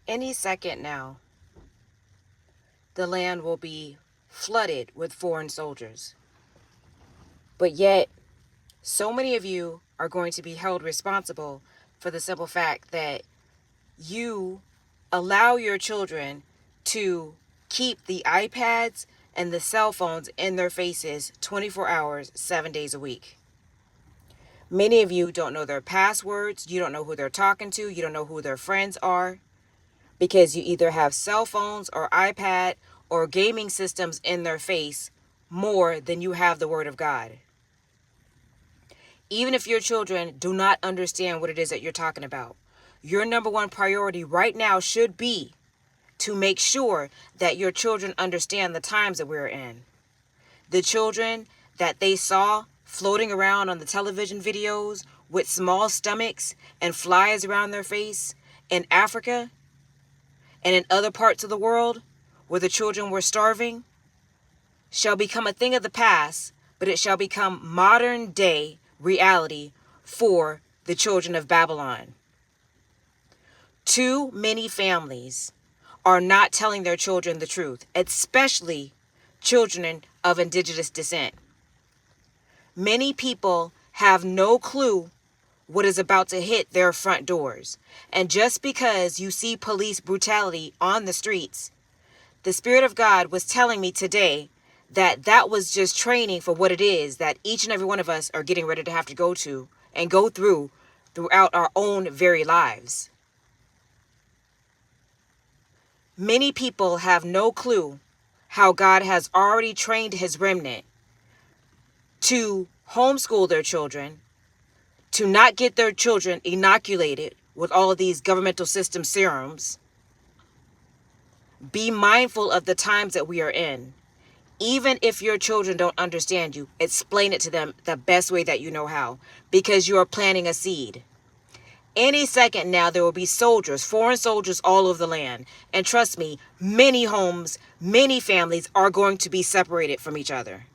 Any second now, the land will be flooded with foreign soldiers. But yet, so many of you are going to be held responsible for the simple fact that you allow your children to keep the iPads and the cell phones in their faces 24 hours, 7 days a week. Many of you don't know their passwords. You don't know who they're talking to. You don't know who their friends are because you either have cell phones or iPad or gaming systems in their face more than you have the Word of God. Even if your children do not understand what it is that you're talking about, your number one priority right now should be to make sure that your children understand the times that we're in. The children that they saw floating around on the television videos with small stomachs and flies around their face in Africa and in other parts of the world where the children were starving shall become a thing of the past, but it shall become modern day reality for the children of Babylon. Too many families are not telling their children the truth, especially children of indigenous descent. Many people have no clue what is about to hit their front doors. And just because you see police brutality on the streets, the Spirit of God was telling me today that that was just training for what it is that each and every one of us are getting ready to have to go to and go through throughout our own very lives. Many people have no clue how God has already trained his remnant to homeschool their children, to not get their children inoculated with all of these governmental system serums. Be mindful of the times that we are in. Even if your children don't understand you, explain it to them the best way that you know how, because you are planting a seed. Any second now, there will be soldiers, foreign soldiers all over the land. And trust me, many homes, many families are going to be separated from each other.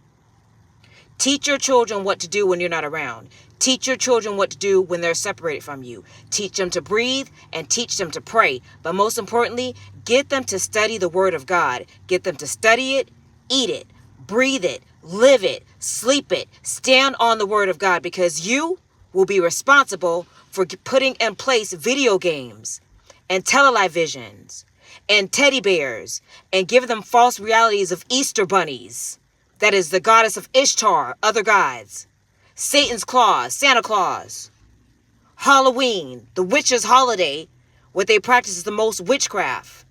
Teach your children what to do when you're not around. Teach your children what to do when they're separated from you. Teach them to breathe and teach them to pray. But most importantly, get them to study the Word of God. Get them to study it, eat it, breathe it, live it, sleep it. Stand on the Word of God, because you will be responsible for putting in place video games and televisions and teddy bears and giving them false realities of Easter bunnies. That is the goddess of Ishtar, other gods. Satan's claws, Santa Claus. Halloween, the witches' holiday, what they practice is the most witchcraft.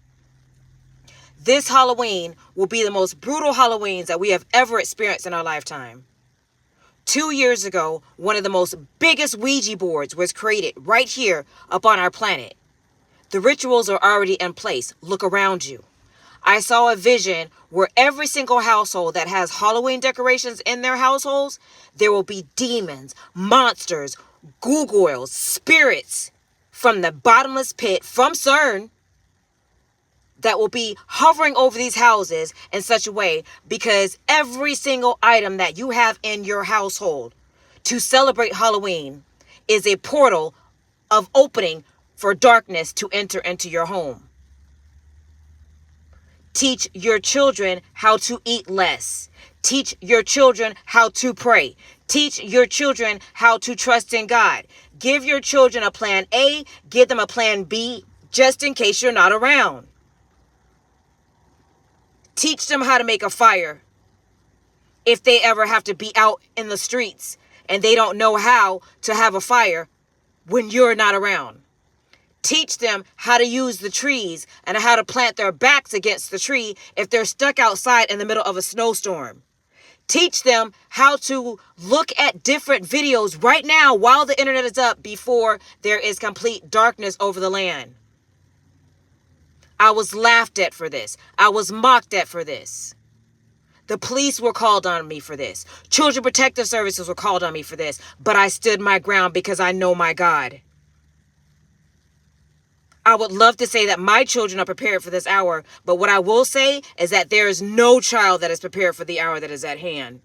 This Halloween will be the most brutal Halloweens that we have ever experienced in our lifetime. 2 years ago, one of the most biggest Ouija boards was created right here upon our planet. The rituals are already in place. Look around you. I saw a vision where every single household that has Halloween decorations in their households, there will be demons, monsters, gargoyles, spirits from the bottomless pit, from CERN, that will be hovering over these houses in such a way, because every single item that you have in your household to celebrate Halloween is a portal of opening for darkness to enter into your home. Teach your children how to eat less. Teach your children how to pray. Teach your children how to trust in God. Give your children a plan A, give them a plan B, just in case you're not around. Teach them how to make a fire if they ever have to be out in the streets and they don't know how to have a fire when you're not around. Teach them how to use the trees and how to plant their backs against the tree if they're stuck outside in the middle of a snowstorm. Teach them how to look at different videos right now while the internet is up, before there is complete darkness over the land. I was laughed at for this. I was mocked at for this. The police were called on me for this. Children Protective Services were called on me for this. But I stood my ground because I know my God. I would love to say that my children are prepared for this hour, but what I will say is that there is no child that is prepared for the hour that is at hand.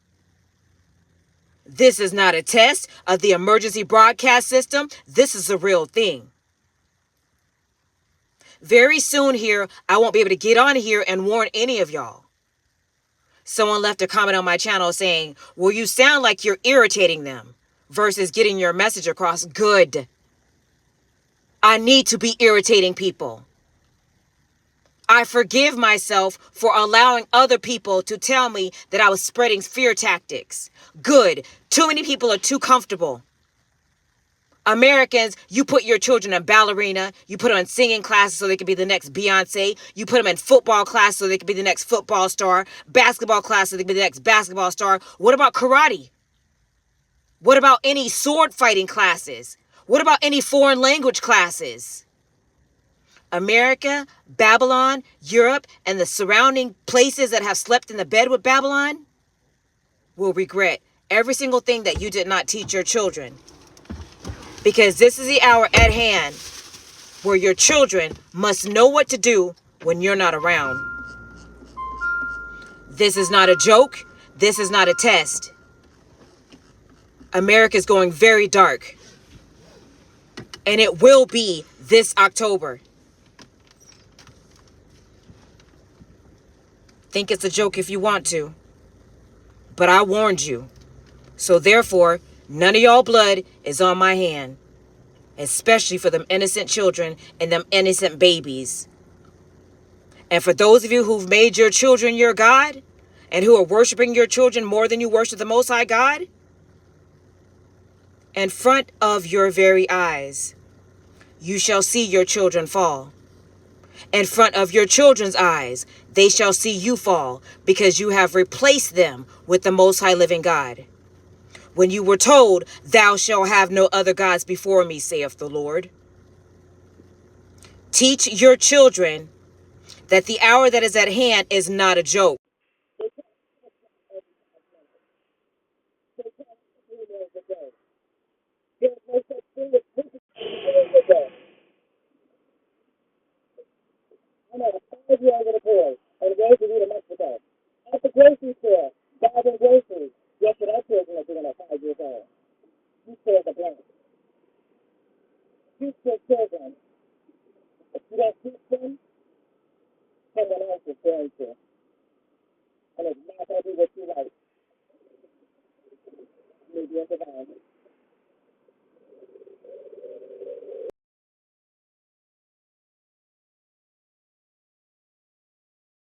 This is not a test of the emergency broadcast system. This is a real thing. Very soon here, I won't be able to get on here and warn any of y'all. Someone left a comment on my channel saying, well, you sound like you're irritating them versus getting your message across. Good. I need to be irritating people. I forgive myself for allowing other people to tell me that I was spreading fear tactics. Good. Too many people are too comfortable. Americans, you put your children in ballerina, you put them in singing classes so they can be the next Beyonce, you put them in football class so they can be the next football star, basketball class so they can be the next basketball star. What about karate? What about any sword fighting classes? What about any foreign language classes? America, Babylon, Europe, and the surrounding places that have slept in the bed with Babylon will regret every single thing that you did not teach your children. Because this is the hour at hand where your children must know what to do when you're not around. This is not a joke. This is not a test. America is going very dark. And it will be this October. Think it's a joke if you want to. But I warned you. So therefore, none of y'all blood is on my hand. Especially for them innocent children and them innocent babies. And for those of you who've made your children your God, and who are worshiping your children more than you worship the Most High God, in front of your very eyes, you shall see your children fall. In front of your children's eyes, they shall see you fall, because you have replaced them with the Most High living God. When you were told, thou shalt have no other gods before me, saith the Lord. Teach your children that the hour that is at hand is not a joke. I know a 5-year-old little boy on the way to New Mexico. At the grocery store, buying groceries. Guess what our children are doing at 5 years old? You fill the blank. Teach your children. If you don't teach them, someone else is going to. And it's not going to be